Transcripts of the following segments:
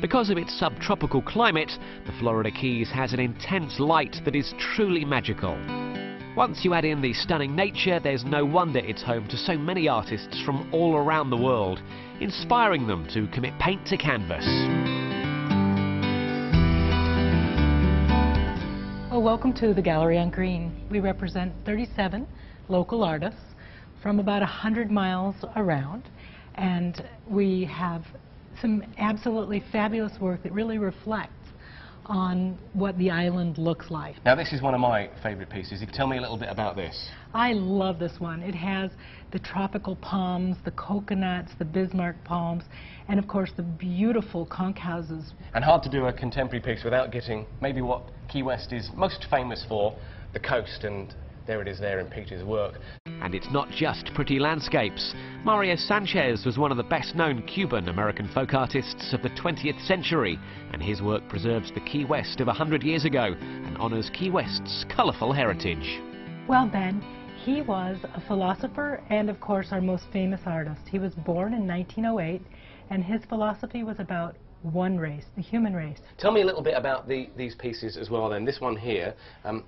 Because of its subtropical climate, the Florida Keys has an intense light that is truly magical. Once you add in the stunning nature, there's no wonder it's home to so many artists from all around the world, inspiring them to commit paint to canvas. Well, welcome to the Gallery on Green. We represent 37 local artists from about 100 miles around, and we have some absolutely fabulous work that really reflects on what the island looks like. Now, this is one of my favourite pieces. You can tell me a little bit about this. I love this one. It has the tropical palms, the coconuts, the Bismarck palms, and of course the beautiful conch houses. And hard to do a contemporary piece without getting maybe what Key West is most famous for, the coast, and there it is there in Peter's work. And it's not just pretty landscapes. Mario Sanchez was one of the best-known Cuban-American folk artists of the 20th century, and his work preserves the Key West of 100 years ago and honours Key West's colourful heritage. Well, Ben, he was a philosopher and, of course, our most famous artist. He was born in 1908, and his philosophy was about one race, the human race. Tell me a little bit about these pieces as well then. This one here,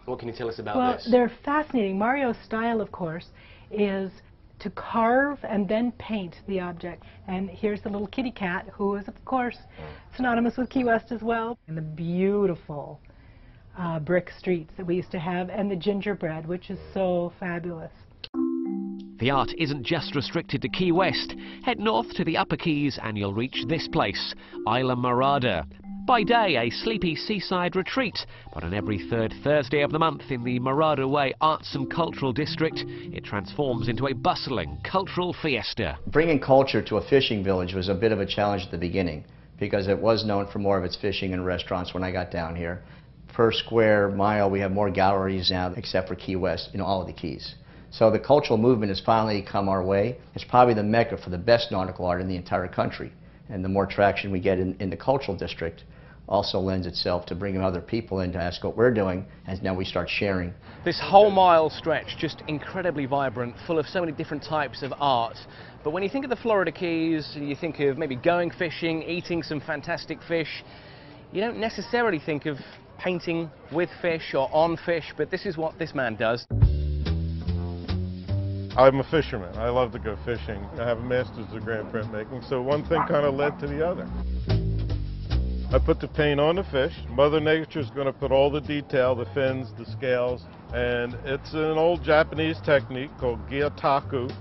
what can you tell us about this? Well, they're fascinating. Mario's style, of course, is to carve and then paint the object. And here's the little kitty cat, who is, of course, synonymous with Key West as well. And the beautiful brick streets that we used to have, and the gingerbread, which is so fabulous. The art isn't just restricted to Key West. Head north to the Upper Keys and you'll reach this place, Isla Morada. By day, a sleepy seaside retreat, but on every third Thursday of the month in the Morada Way Arts and Cultural District, it transforms into a bustling cultural fiesta. Bringing culture to a fishing village was a bit of a challenge at the beginning, because it was known for more of its fishing and restaurants when I got down here. Per square mile, we have more galleries now, except for Key West, in all of the Keys. So the cultural movement has finally come our way. It's probably the mecca for the best nautical art in the entire country. And the more traction we get in the cultural district also lends itself to bringing other people in to ask what we're doing, and now we start sharing. This whole mile stretch, just incredibly vibrant, full of so many different types of art. But when you think of the Florida Keys, you think of maybe going fishing, eating some fantastic fish. You don't necessarily think of painting with fish or on fish, but this is what this man does. I'm a fisherman. I love to go fishing. I have a master's degree in printmaking, so one thing kind of led to the other. I put the paint on the fish. Mother Nature's going to put all the detail, the fins, the scales, and it's an old Japanese technique called gyataku.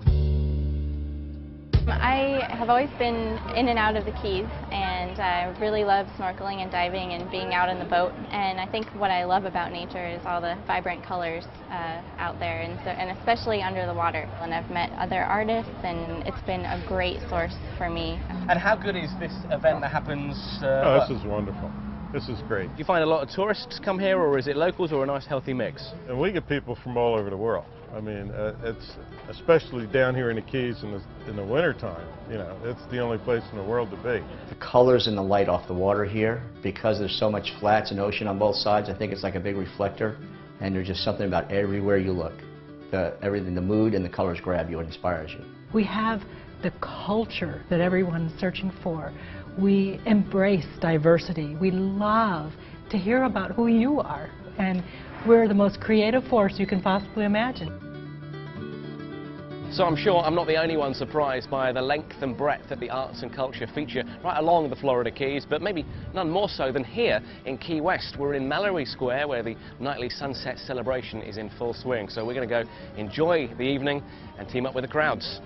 I have always been in and out of the Keys, and I really love snorkeling and diving and being out in the boat. And I think what I love about nature is all the vibrant colors out there, and especially under the water. And I've met other artists, and it's been a great source for me. And how good is this event that happens? Oh, this is wonderful. This is great. Do you find a lot of tourists come here, or is it locals, or a nice healthy mix? And we get people from all over the world. I mean, it's especially down here in the Keys in the wintertime, you know, it's the only place in the world to be. The colors and the light off the water here, because there's so much flats and ocean on both sides, I think it's like a big reflector, and there's just something about everywhere you look. Everything, the mood and the colors grab you and inspires you. We have the culture that everyone's searching for. We embrace diversity. We love to hear about who you are, and we're the most creative force you can possibly imagine. So I'm sure I'm not the only one surprised by the length and breadth that the arts and culture feature right along the Florida Keys, but maybe none more so than here in Key West. We're in Mallory Square, where the nightly sunset celebration is in full swing. So we're going to go enjoy the evening and team up with the crowds.